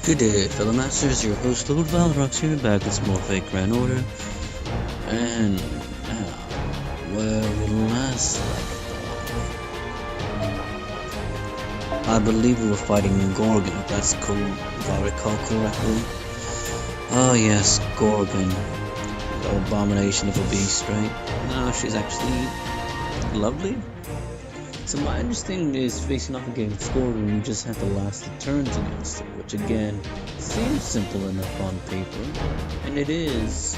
Good day, fellow masters. Your host, Lord Valrox, here back with some more Fake Grand Order. And, where we last left off, I believe we were fighting Gorgon, if that's cool, if I recall correctly. Oh yes, Gorgon. The abomination of a beast, right? No, she's actually lovely. So my understanding is facing off against Gorgon, you just have to last the turns against her, which again seems simple enough on paper, and it is.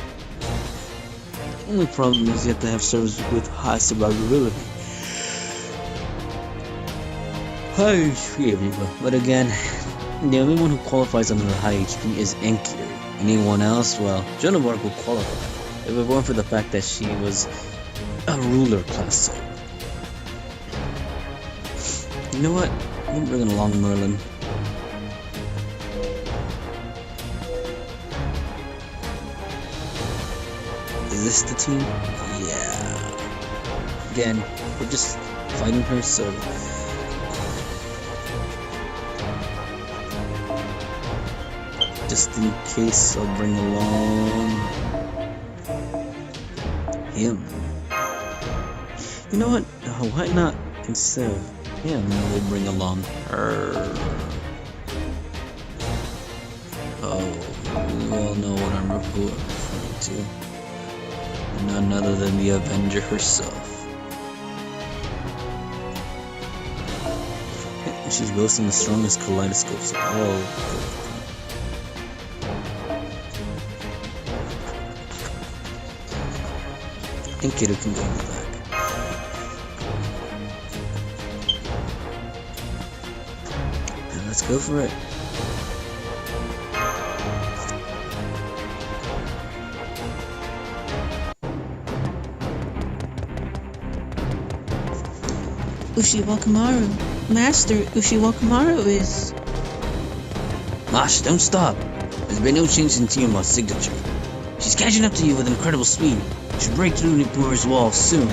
The only problem is you have to have servers with high survivability. High HP, but again, the only one who qualifies under the high HP is Enkier. Anyone else, well, Joan of Arc will qualify if it weren't for the fact that she was a ruler class soul. You know what? I'm bringing along Merlin. Is this the team? Yeah. Again, we're just fighting her, so just in case, I'll bring along him. You know what? Why not instead of him, we'll bring along her. Oh, we all know what I'm referring to. None other than the Avenger herself. She's boasting the strongest kaleidoscopes of all. And Kiddo can go in the back. Let's go for it. Ushiwakamaru. Master Ushiwakamaru is... Mash, don't stop. There's been no change in Tiamat's signature. She's catching up to you with incredible speed. She'll break through Nippur's wall soon.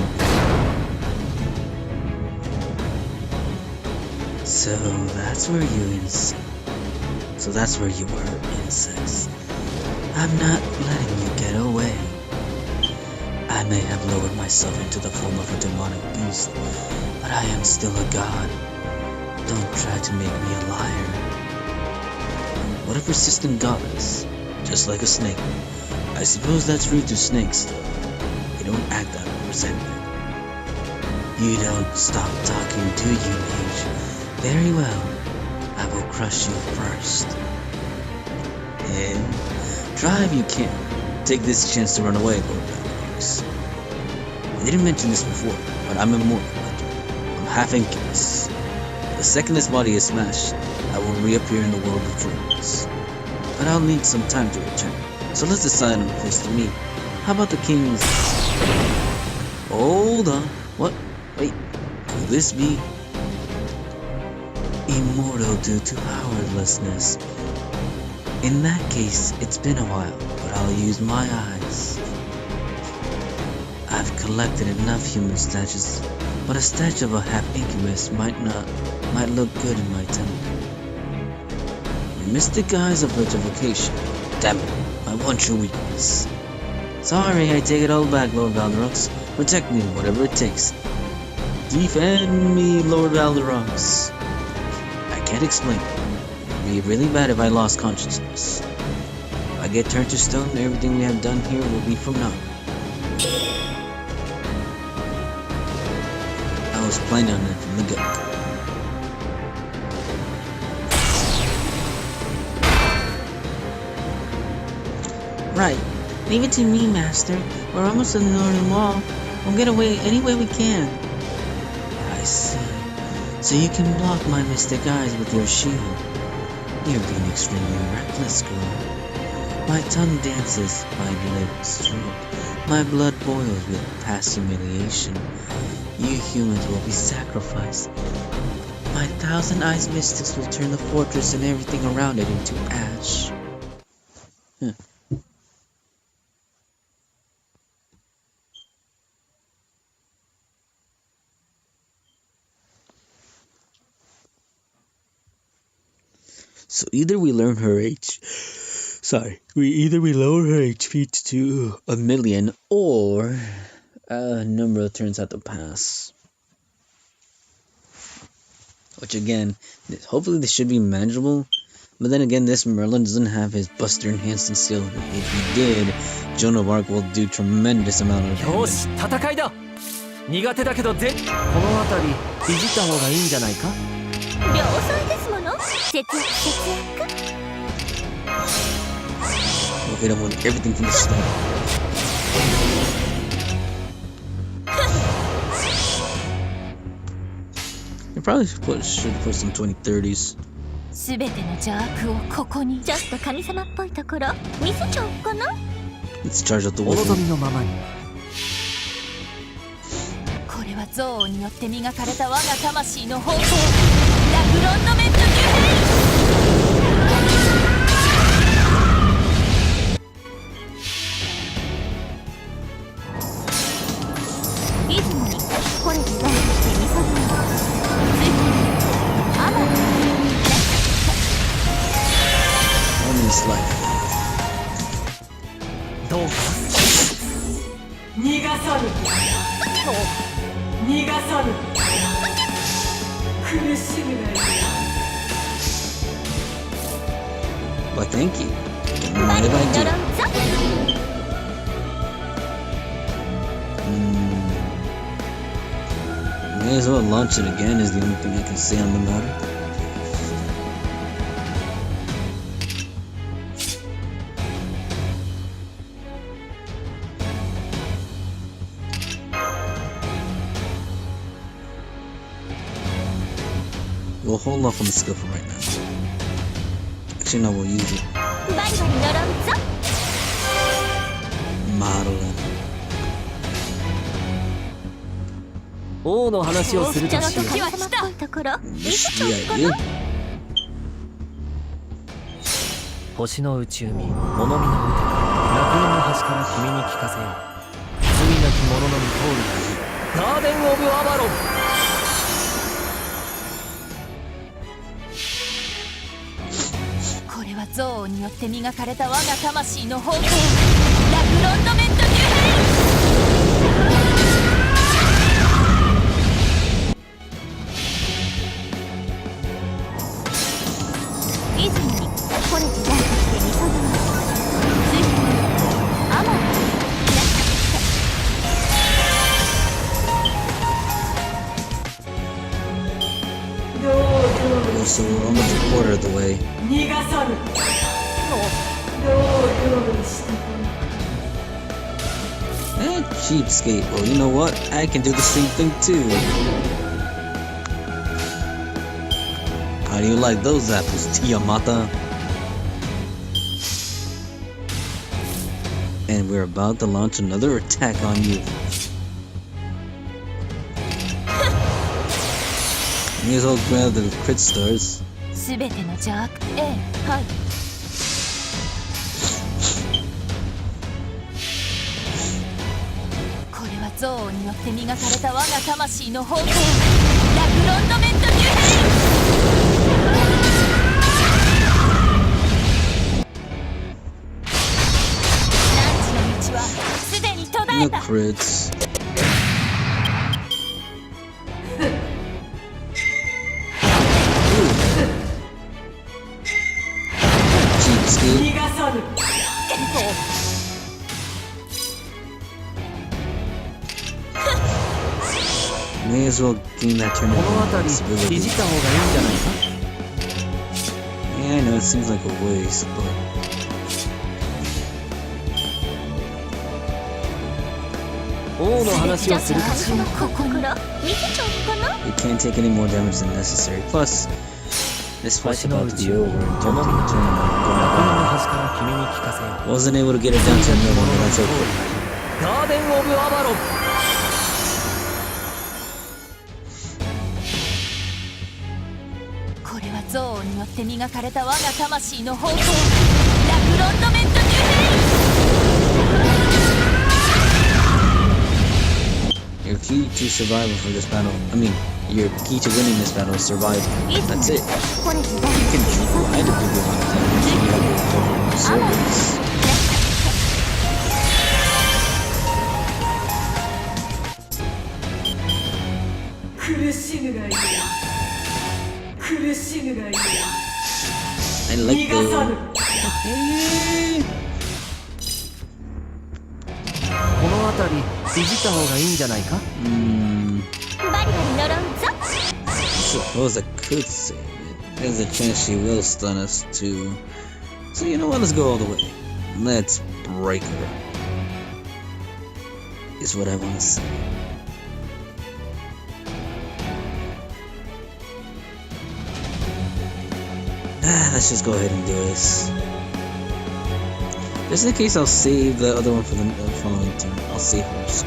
So that's where you were, insects. I'm not letting you get away. I may have lowered myself into the form of a demonic beast, but I am still a god. Don't try to make me a liar. What a persistent goddess, just like a snake. I suppose that's rude to snakes, though. They don't act out of resentment. You don't stop talking, do you, mage? Very well. I will crush you first. And try if you can. Take this chance to run away, Lord Valrox. I didn't mention this before, but I'm immortal. I'm half incubus. The second this body is smashed, I will reappear in the world of dreams. But I'll need some time to return. So let's decide on a place to meet. How about the king's... Hold on. What? Wait. Could this be... immortal due to powerlessness? In that case, it's been a while, but I'll use my eyes. I've collected enough human statues, but a statue of a half-incubus might look good in my temple. Mystic eyes of petrification. Damn it, I want your weakness. Sorry, I take it all back, Lord Valrox. Protect me, whatever it takes. Defend me, Lord Valrox. I can't explain. It'd be really bad if I lost consciousness. If I get turned to stone, everything we have done here will be for naught. I was planning on it from the get-go. Right. Leave it to me, Master. We're almost to the northern wall. We'll get away any way we can. I see. So you can block my mystic eyes with your shield. You're being extremely reckless, girl. My tongue dances, my lips droop. My blood boils with past humiliation. You humans will be sacrificed. My thousand-eyes mystics will turn the fortress and everything around it into ash. So either we learn her either we lower her HP to 1,000,000 or a number turns out to pass. Which again, hopefully this should be manageable. But then again, this Merlin doesn't have his Buster Enhancing skill. If he did, Joan of Arc will do tremendous amount of damage. よし、戦いだ。苦手だけどこの辺りいじった方がいいんじゃないか。良妻ですもの。節約。 We'll hit him with everything from the start. You probably should put some 2030s. すべての邪悪をここに。ちょっと神様っぽいところ見せちゃおうかな。 Let's charge up the お望 weapon. みのままに。これは憎悪によって磨かれた我が魂の方向。ラグロンドメントニューヘイ。 出雲にこれで何してみそぎ。ついてアマン。 Ominous life. どうか。逃がさぬ逃がさぬ苦しむなよ Why, thank you. Don't mind if I do. May as well launch it again is the only thing I can say on the matter. We'll hold off on the skill for right now. Actually, no, we'll use it. バリバリ乗ろうぞ。 Modeling. 王の話をするとしよう。時は来た。ところ見せちゃおうか Yeah, な。 yeah. 星の内海、物見の歌、楽園の端から君に聞かせよう。罪なき者の見通りがいい。ガーデン・オブ・アバロン。これは憎悪によって磨かれた我が魂の方向。ラグロンドメントニューヘイ。 出雲にこれで何してみそぎ。ついてアマン。 So we're almost a quarter of the way. 逃がさぬどうしたか Cheapskate. Well, you know what? I can do the same thing too. How do you like those apples, Tiamata? And we're about to launch another attack on you. May as well grab the crit stars. すべての邪悪。ええ、はい。 これは憎悪によって磨かれた我が魂の方向。ラグロンドメントニューヘイ。 何時の道はすでに途絶 No えた。 crits. Cheapskate. 逃がさぬ May as well gain that こ tournament の辺りいじ possibility. った方がいいんじゃないか。 Yeah, I know it seems like a waste, but 王の話をするとしよう。ここから見せちゃおうかな。 we can't take any more damage than necessary. Plus, this fight's 星の about to 内 be を over 物 in 見 terms の of the 楽園 tournament. の端から君に聞かせよう。 Wasn't able to get it down to a million, but that's okay. ガーデン・オブ・アバロン。これは憎悪によって磨かれた我が魂の方向。ラグロンドメントニューヘイ。 Your key to survival for this battle, your key to winning this battle is survival. That's it. これで You can try to do I like 逃がさぬ the. この辺りいじった方がいいんじゃないか。バリバリ呪うぞ。 Suppose I could save it. There's a chance she will stun us too. So you know what? Let's go all the way. Let's break her. Is what I want to say. Let's just go ahead and do this. Just in case, I'll save the other one for the following turn. I'll save her. So.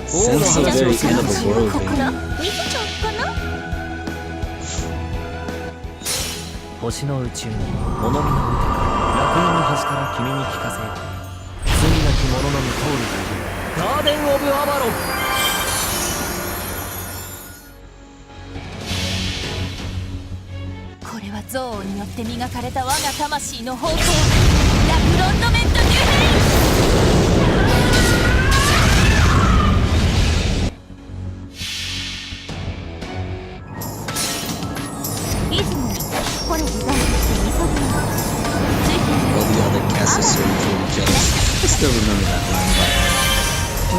Sense the very end of the world, ここの baby. 見せちゃおうかな。星の宇宙に物見の歌楽園の端から君に聞かせよう。罪なき者のみ通るガーデン・オブ・アバロン。これは憎悪によって磨かれた我が魂の方向。ラクロンドメント・ニューヘイ。いつもこれでダイブしてみそぎの。 All the other castles are really jealous. I still remember that line, but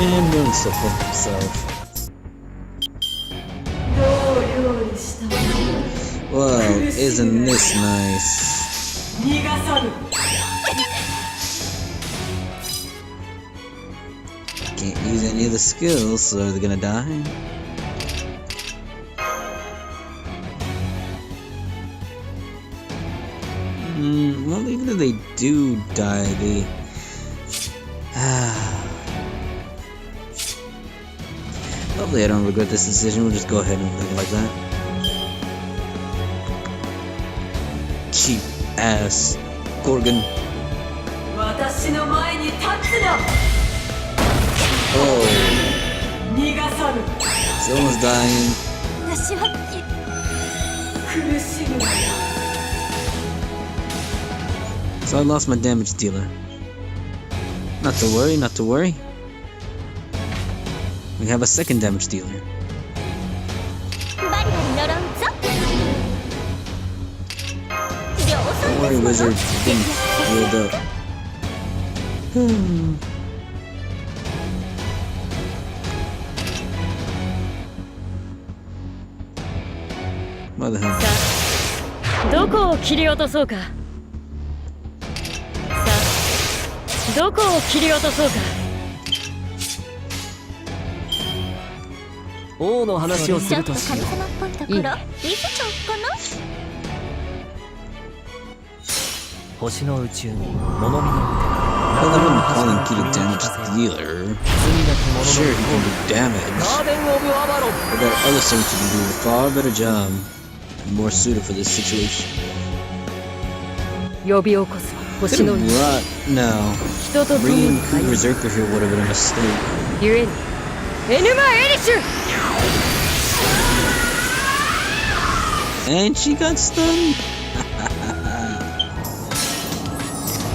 man doing stuff for himself. どう用意したもの Wow, isn't this nice? 逃がさぬ Can't use any of the skills, so are they gonna die? Well, even if they do die, they... Hopefully I don't regret this decision, we'll just go ahead and leave it like that. Cheap ass Gorgon. 私の前に立つな Oh, 逃がさぬ someone's dying. 私は苦しむな So I lost my damage dealer. Not to worry, not to worry. We have a second damage dealer. バリバリ呪うぞ。 Don't worry, wizard. You've been healed up. What the hell? どこを切り落とそうか。さあ、どこを切り落とそうか。王の話をすちょっとるとしよう。神様っぽいところ見せちゃおうかな。星の宇宙に物見の Well, I 歌 wouldn't call him Kid Damage Dealer. Sure, he can do damage, ガーデン・オブ・アバロン。 but there are other things who can do a far better job and more suited for this situation. 呼び起こす Could 星の have 海 brought... No. 人と共に Bringing 歩む Berserker here would have been a mistake. ゆえにエヌマ・エリシュ And she got stunned.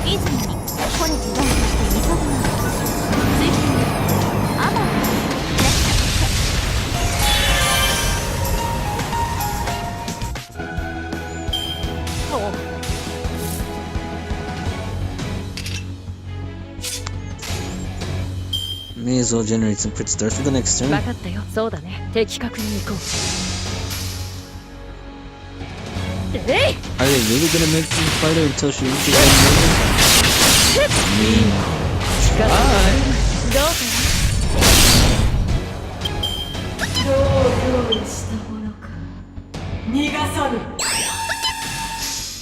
いつもにこれでダイブしてみそぎの。ついてアバロン。もう May as well generate some crit stars for the next turn. 分かったよ。そうだね。的確に行こう。えい Are they really gonna make them fight her until she reaches that moment? Mean. どうかどう用意したものか逃がさぬ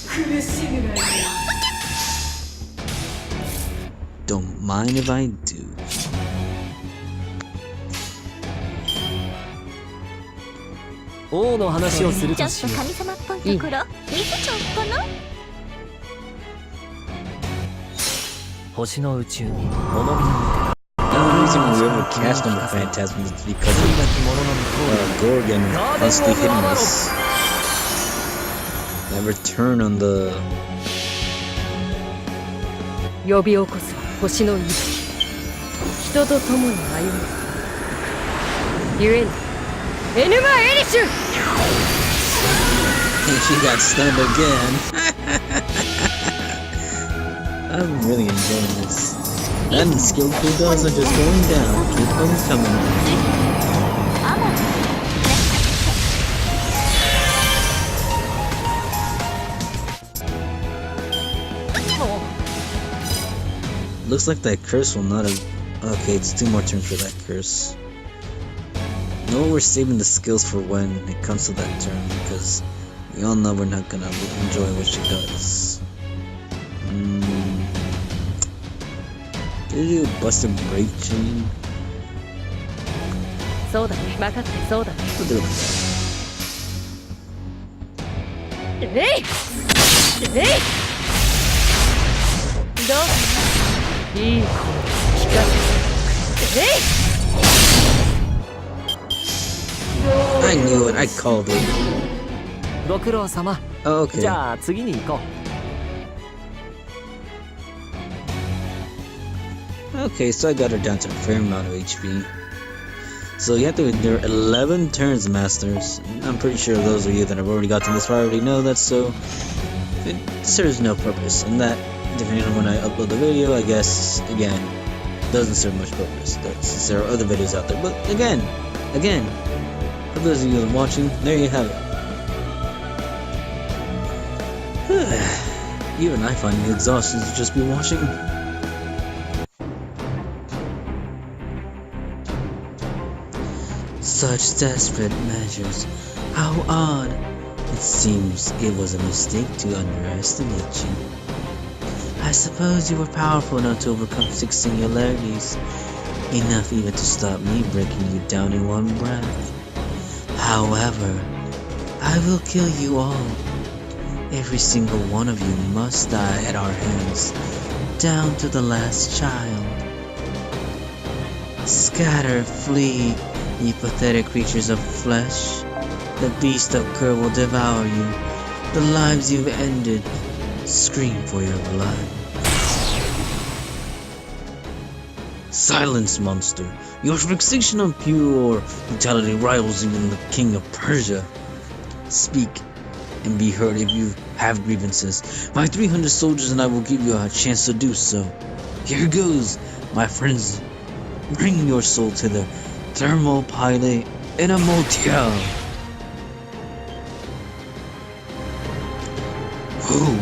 苦しむがいい Don't mind if I do. 王の話をするちょっととしよう。神様っぽいところ見せちゃおうかな。星の宇宙に物見の歌 The only reason we ever cast him with Phantasm is because 罪な of き者のみ通る Gorgon constantly hitting us. Never turn on the... 呼び起こす星の息吹人と共に歩むゆえにエヌマエリシュ And she got stunned again. I'm really enjoying this. And the skill cooldowns are just going down. Keep them coming. Looks like that curse will not have... Okay, it's 2 more turns for that curse. No, we're saving the skills for when it comes to that turn, because we all know we're not gonna enjoy what she does. Did you do a busted break chain? そうだね、分かってそうだね。 We'll do it. えいえいどういい声聞かせてえい I knew it, I called it. ご苦労様。 Oh, okay. じゃあ次に行こう。 Okay, so I got her down to a fair amount of HP. So you have to endure 11 turns, Masters. I'm pretty sure those of you that have already gotten this far already know that, so it serves no purpose. And that, depending on when I upload the video, I guess, again, doesn't serve much purpose. Since there are other videos out there. But again, for those of you that are watching, there you have it. Even I find it exhausting to just be watching. Such desperate measures. How odd. It seems it was a mistake to underestimate you. I suppose you were powerful enough to overcome 6 singularities. Enough even to stop me breaking you down in one breath. However, I will kill you all. Every single one of you must die at our hands, down to the last child. Scatter, flee, ye pathetic creatures of flesh. The beast of Kur will devour you. The lives you've ended, scream for your blood. Silence, monster. Your fixation on pure brutality rivals even the king of Persia. Speak and be heard if you have grievances. My 300 soldiers and I will give you a chance to do so. Here goes, my friends. Bring your soul to the Thermopylae Inamotia. Whoa.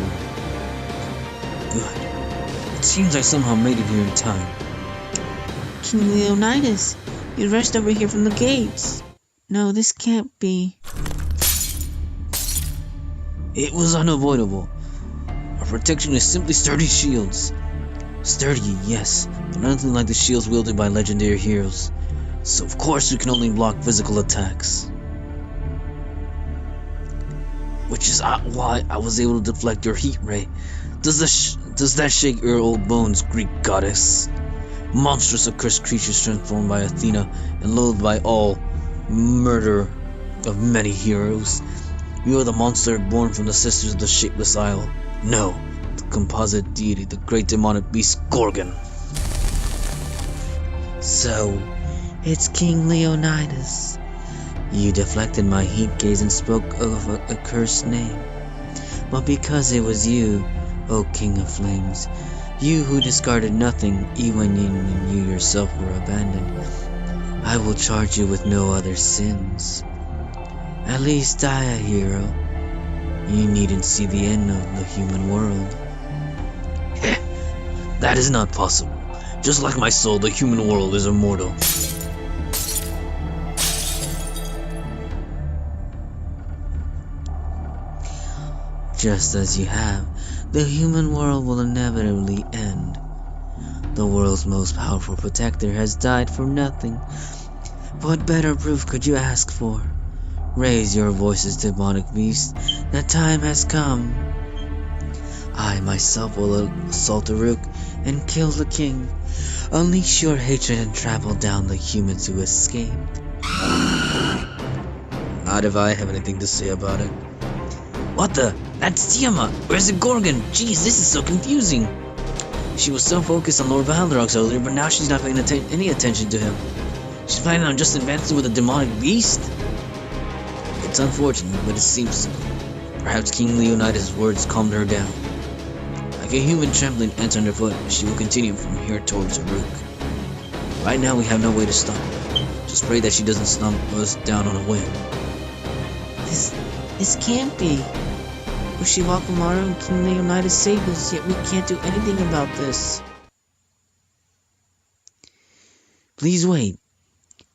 Good. It seems I somehow made it here in time. King Leonidas, you rushed over here from the gates. No, this can't be. It was unavoidable. Our protection is simply sturdy shields. Sturdy, yes, but nothing like the shields wielded by legendary heroes. So of course we can only block physical attacks. Which is why I was able to deflect your heat ray. Does that shake your old bones, Greek goddess? Monstrous accursed creatures transformed by Athena and loathed by all, murder of many heroes. You are the monster born from the sisters of the Shapeless Isle. No, the composite deity, the great demonic beast Gorgon. So, it's King Leonidas. You deflected my heat gaze and spoke of a cursed name. But because it was you, O King of Flames, you who discarded nothing even when you yourself were abandoned, I will charge you with no other sins. At least die a hero. You needn't see the end of the human world. That is not possible. Just like my soul, the human world is immortal. Just as you have, the human world will inevitably end. The world's most powerful protector has died for nothing. What better proof could you ask for? Raise your voices, demonic beast. The time has come. I myself will assault Uruk and kill the king. Unleash your hatred and travel down the humans who escaped. Not if I have anything to say about it. What the? That's Tiamat! Where's the Gorgon? Jeez, this is so confusing. She was so focused on Lord Valderox earlier, but now she's not paying any attention to him. She's planning on just advancing with a demonic beast? It's unfortunate, but it seems so. Perhaps King Leonidas' words calmed her down. Like a human trembling ants underfoot, she will continue from here towards Uruk. Right now we have no way to stop her. Just pray that she doesn't stomp us down on a whim. This can't be. Ushiwakamaru and King Leonidas saved us, yet we can't do anything about this. Please wait.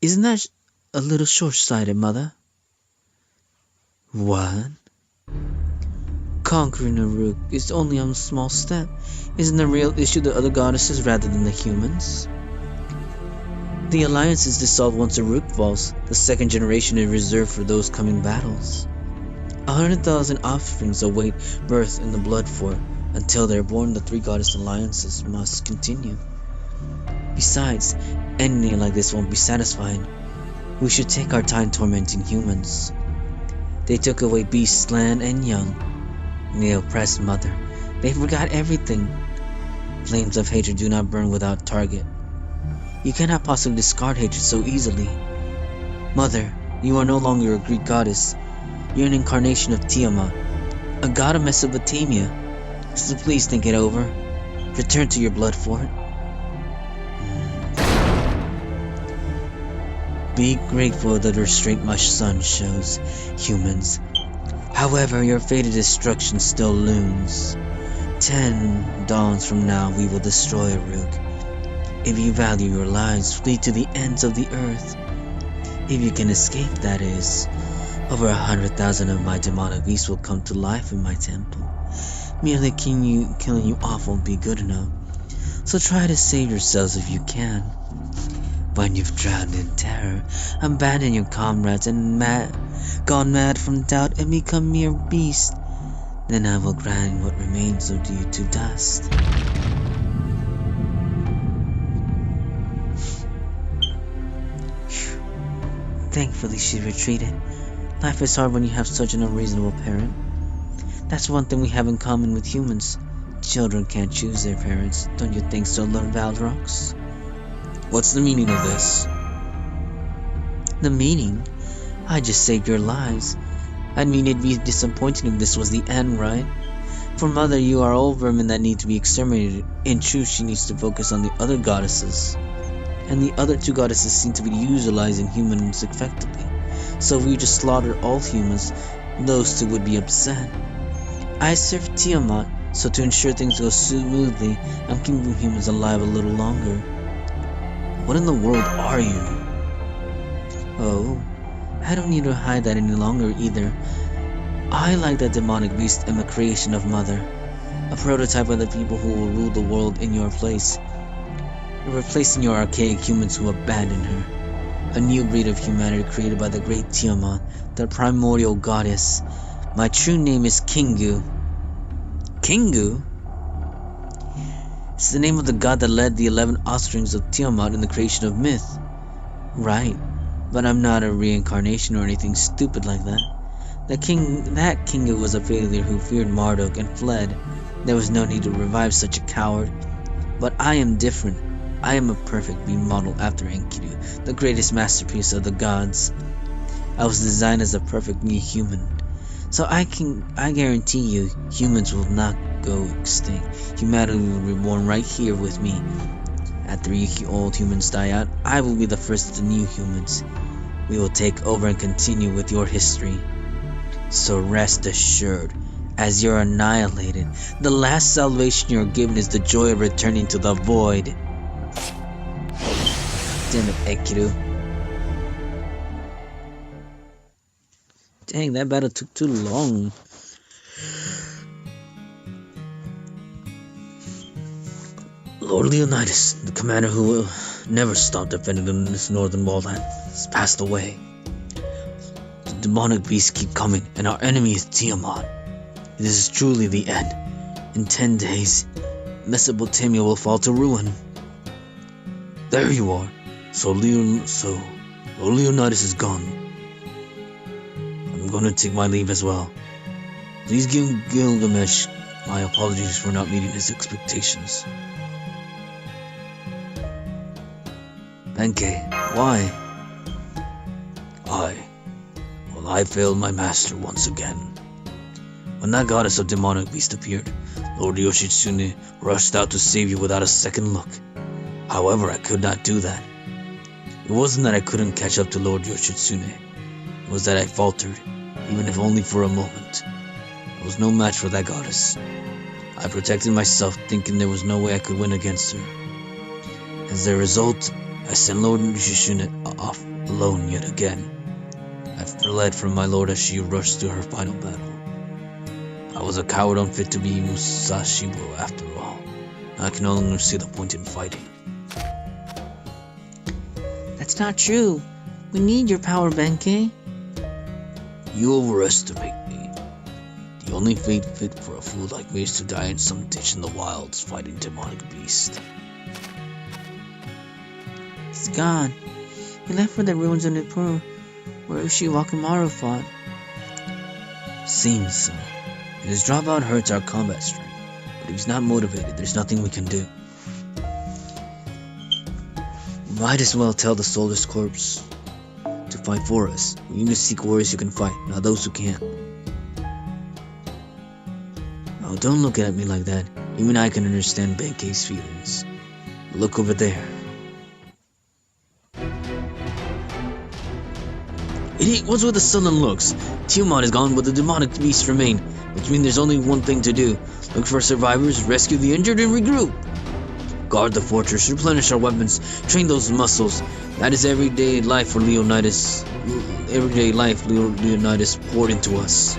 Isn't that a little short-sighted, Mother? What? Conquering Uruk is only a small step. Isn't the real issue the other goddesses rather than the humans? The alliance is dissolved once Uruk falls. The second generation is reserved for those coming battles. 100,000 offsprings await birth in the blood fort. Until they're born, the three goddess alliances must continue. Besides, ending like this won't be satisfying. We should take our time tormenting humans. They took away beasts, land, and young. They oppressed Mother. They forgot everything. Flames of hatred do not burn without target. You cannot possibly discard hatred so easily. Mother, you are no longer a Greek goddess. You're an incarnation of Tiamat, a god of Mesopotamia. So please think it over. Return to your blood fort. Be grateful that the restraint my son shows, humans. However, your fated destruction still looms. 10 dawns from now we will destroy Uruk. If you value your lives, flee to the ends of the earth. If you can escape, that is. Over 100,000 of my demonic beasts will come to life in my temple. Merely killing you off won't be good enough. So try to save yourselves if you can. When you've drowned in terror, abandon your comrades and gone mad from doubt and become mere beasts, then I will grind what remains of you to dust. Thankfully she retreated. Life is hard when you have such an unreasonable parent. That's one thing we have in common with humans. Children can't choose their parents. Don't you think so, Lord Valdrox? What's the meaning of this? The meaning? I just saved your lives. I mean, it'd be disappointing if this was the end, right? For Mother, you are all vermin that need to be exterminated. In truth, she needs to focus on the other goddesses. And the other two goddesses seem to be utilizing humans effectively. So if we just slaughter all humans, those two would be upset. I serve Tiamat, so to ensure things go smoothly, I'm keeping humans alive a little longer. What in the world are you? Oh, I don't need to hide that any longer either. I, like that demonic beast, am a creation of Mother, a prototype of the people who will rule the world in your place, replacing your archaic humans who abandoned her. A new breed of humanity created by the great Tiamat, the primordial goddess. My true name is Kingu. Kingu? It's the name of the god that led the 11 offsprings of Tiamat in the creation of myth. Right, but I'm not a reincarnation or anything stupid like that. That Kingu was a failure who feared Marduk and fled. There was no need to revive such a coward. But I am different. I am a perfect being modeled after Enkidu, the greatest masterpiece of the gods. I was designed as a perfect new human. So I guarantee you, humans will not go extinct. Humanity will be reborn right here with me. After you old humans die out, I will be the first of the new humans. We will take over and continue with your history. So rest assured, as you're annihilated, the last salvation you're given is the joy of returning to the void. Damn it, Enkidu. Dang, that battle took too long. Lord Leonidas, the commander who will never stop defending this northern wall, has passed away. The demonic beasts keep coming, and our enemy is Tiamat. This is truly the end. In 10 days, Mesopotamia will fall to ruin. There you are. So Leonidas is gone. I'm gonna take my leave as well. Please give Gilgamesh my apologies for not meeting his expectations. Benkei, why? I failed my master once again. When that goddess of demonic beast appeared, Lord Yoshitsune rushed out to save you without a second look. However, I could not do that. It wasn't that I couldn't catch up to Lord Yoshitsune. It was that I faltered, even if only for a moment. I was no match for that goddess. I protected myself, thinking there was no way I could win against her. As a result, I sent Lord Yoshitsune off alone yet again. I fled from my lord as she rushed to her final battle. I was a coward unfit to be Musashibo after all. I can no longer see the point in fighting. That's not true. We need your power, Benkei. You overestimate me. The only fate fit for a fool like me is to die in some ditch in the wilds fighting demonic beast. He's gone. He left for the ruins of Nippur, where Ushiwakamaru fought. Seems so. His dropout hurts our combat strength, but if he's not motivated, there's nothing we can do. We might as well tell the Soulless Corpse to fight for us. We need to seek warriors who can fight, not those who can't. Oh, don't look at me like that. Even I can understand Benkei's feelings. Look over there. Idiot, what's with the sullen looks? Tiamat is gone, but the demonic beasts remain, which means there's only one thing to do. Look for survivors, rescue the injured, and regroup. Guard the fortress, replenish our weapons, train those muscles. That is everyday life for Leonidas. Everyday life Leonidas poured into us.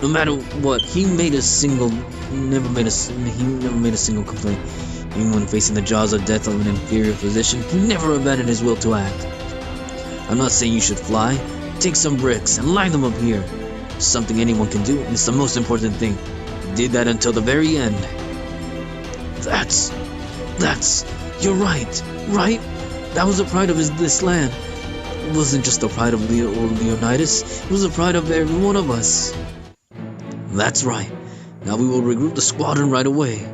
No matter what, he never made a single complaint. Even when facing the jaws of death of an inferior physician, he never abandoned his will to act. I'm not saying you should fly. Take some bricks and line them up here. It's something anyone can do, and it's the most important thing. He did that until the very end. You're right? That was the pride of this land. It wasn't just the pride of Leonidas, it was the pride of every one of us. That's right. Now we will regroup the squadron right away.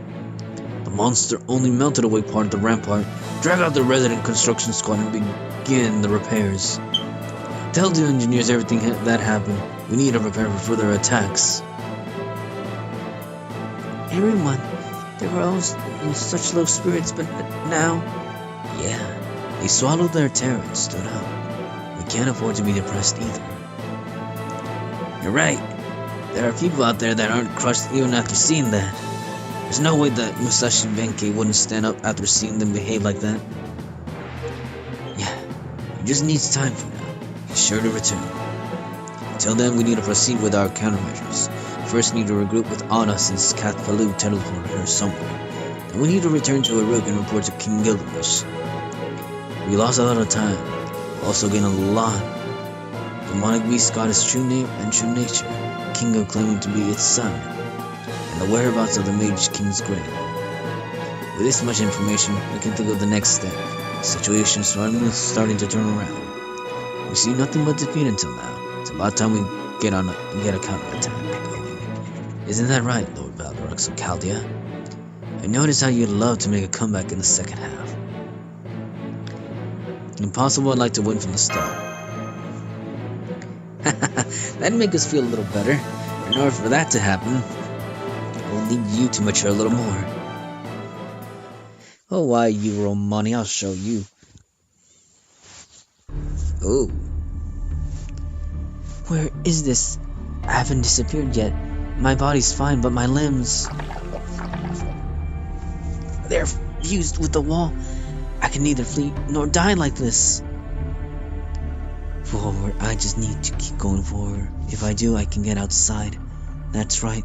The monster only melted away part of the rampart. Drag out the resident construction squad and begin the repairs. Tell the engineers everything that happened. We need to prepare for further attacks. Everyone, they were all in such low spirits, but now... Yeah, they swallowed their terror and stood up. We can't afford to be depressed either. You're right. There are people out there that aren't crushed even after seeing that. There's no way that Musashi Benkei wouldn't stand up after seeing them behave like that. Yeah, he just needs time for now. He's sure to return. Until then, we need to proceed with our countermeasures. First, we need to regroup with Anna since Cathpalu teleported her somewhere. Then we need to return to Uruk and report to King Gilgamesh. We lost a lot of time, also gained a lot. The demonic beast got its true name and true nature, Kingo claiming to be its son, and the whereabouts of the Mage King's grave. With this much information, we can think of the next step. The situation is starting to turn around. We see nothing but defeat until now. It's about time we get a counterattack. Isn't that right, Lord Valorux of Chaldea? I noticed how you'd love to make a comeback in the second half. Impossible, I'd like to win from the start. That'd make us feel a little better. In order for that to happen, we'll need you to mature a little more. Oh, why, you Romani, I'll show you. Oh. Where is this? I haven't disappeared yet. My body's fine, but my limbs... They're fused with the wall. I can neither flee nor die like this. Forward, I just need to keep going forward. If I do, I can get outside. That's right.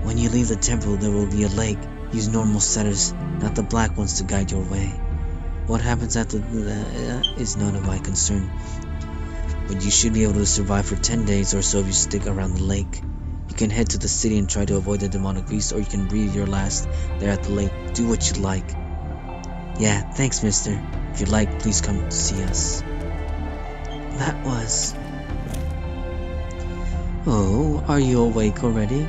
When you leave the temple, there will be a lake. Use normal setters, not the black ones, to guide your way. What happens after that is none of my concern. But you should be able to survive for 10 days or so if you stick around the lake. You can head to the city and try to avoid the demonic beast, or you can breathe your last there at the lake. Do what you like. Yeah, thanks, mister. If you'd like, please come to see us. That was... Oh, are you awake already?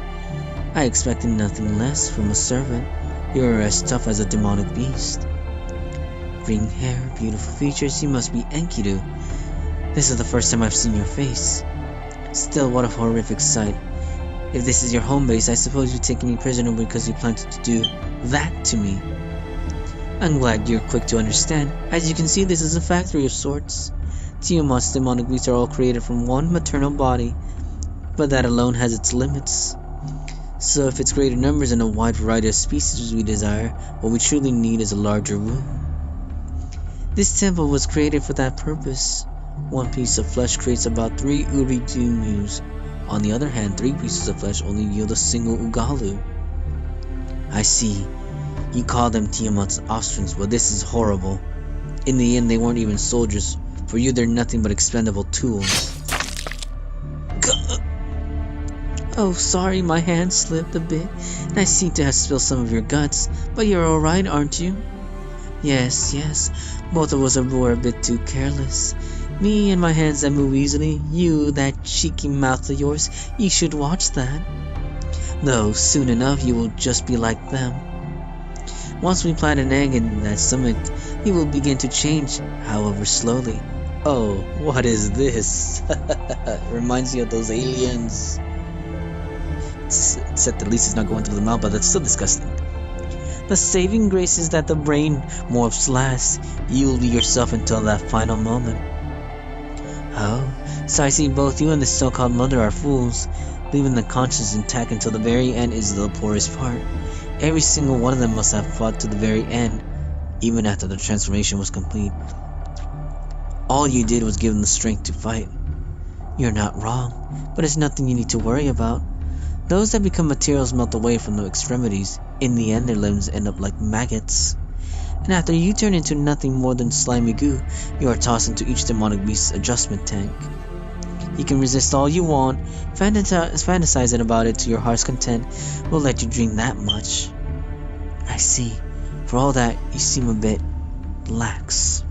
I expected nothing less from a servant. You're as tough as a demonic beast. Green hair, beautiful features, you must be Enkidu. This is the first time I've seen your face. Still, what a horrific sight. If this is your home base, I suppose you've taken me prisoner because you planned to do that to me. I'm glad you're quick to understand. As you can see, this is a factory of sorts. Tiamat's demonic beasts are all created from one maternal body, but that alone has its limits. So if it's greater numbers and a wide variety of species we desire, what we truly need is a larger womb. This temple was created for that purpose. One piece of flesh creates about 3 Uridumus. On the other hand, 3 pieces of flesh only yield a single Ugalu. I see. You call them Tiamat's offsprings, but this is horrible. In the end, they weren't even soldiers. For you, they're nothing but expendable tools. Oh, sorry, my hand slipped a bit, and I seem to have spilled some of your guts. But you're alright, aren't you? Yes, both of us were a bit too careless. Me and my hands that move easily. You, that cheeky mouth of yours, you should watch that. Though, soon enough, you will just be like them. Once we plant an egg in that stomach, you will begin to change, however slowly. Oh, what is this? Reminds me of those aliens. Except at least it's not going through the mouth, but that's still disgusting. The saving grace is that the brain morphs last. You will be yourself until that final moment. Oh, so I see both you and this so-called mother are fools. Leaving the conscience intact until the very end is the poorest part. Every single one of them must have fought to the very end, even after the transformation was complete. All you did was give them the strength to fight. You're not wrong, but it's nothing you need to worry about. Those that become materials melt away from the extremities. In the end, their limbs end up like maggots. And after you turn into nothing more than slimy goo, you are tossed into each demonic beast's adjustment tank. You can resist all you want, fantasizing about it to your heart's content. We'll let you dream that much. I see. For all that, you seem a bit lax.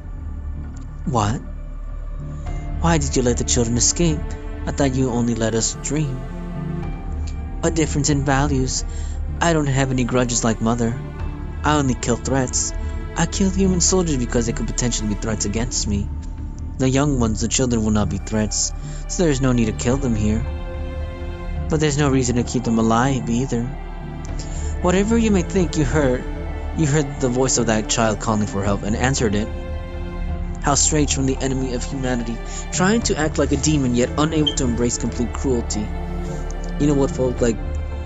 What? Why did you let the children escape? I thought you only let us dream. A difference in values. I don't have any grudges like Mother. I only kill threats. I kill human soldiers because they could potentially be threats against me. The young ones, the children, will not be threats, so there is no need to kill them here. But there's no reason to keep them alive either. Whatever you may think you heard the voice of that child calling for help and answered it. How strange from the enemy of humanity, trying to act like a demon yet unable to embrace complete cruelty. You know what folk like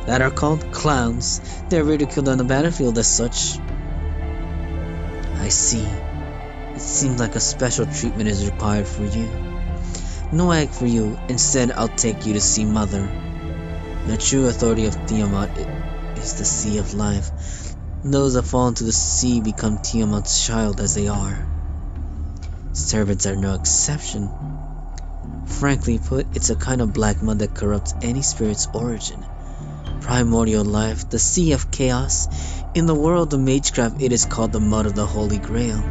that are called? Clowns. They're ridiculed on the battlefield as such. I see. It seems like a special treatment is required for you. No egg for you. Instead, I'll take you to see Mother. The true authority of Tiamat is the Sea of Life. Those that fall into the sea become Tiamat's child as they are. Servants are no exception. Frankly put, it's a kind of black mud that corrupts any spirit's origin. Primordial life, the sea of chaos. In the world of magecraft, it is called the mud of the Holy Grail.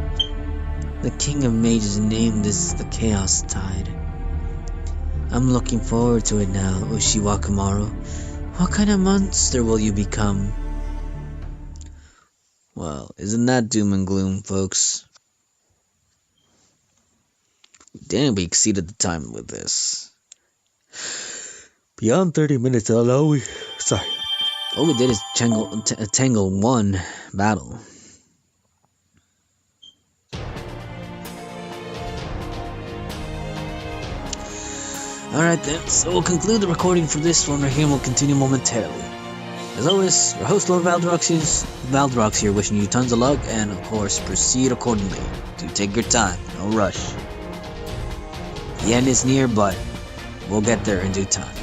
The King of Mages named this the Chaos Tide. I'm looking forward to it now, Ushiwa Kamaru. What kind of monster will you become? Well, isn't that doom and gloom, folks? Damn, we exceeded the time with this. Beyond 30 minutes, all we did is Tangle 1 battle. Alright then, so we'll conclude the recording for this one right here and we'll continue momentarily. As always, your host Lord Valdrox here, wishing you tons of luck and of course proceed accordingly. Do take your time, no rush. The end is near, but we'll get there in due time.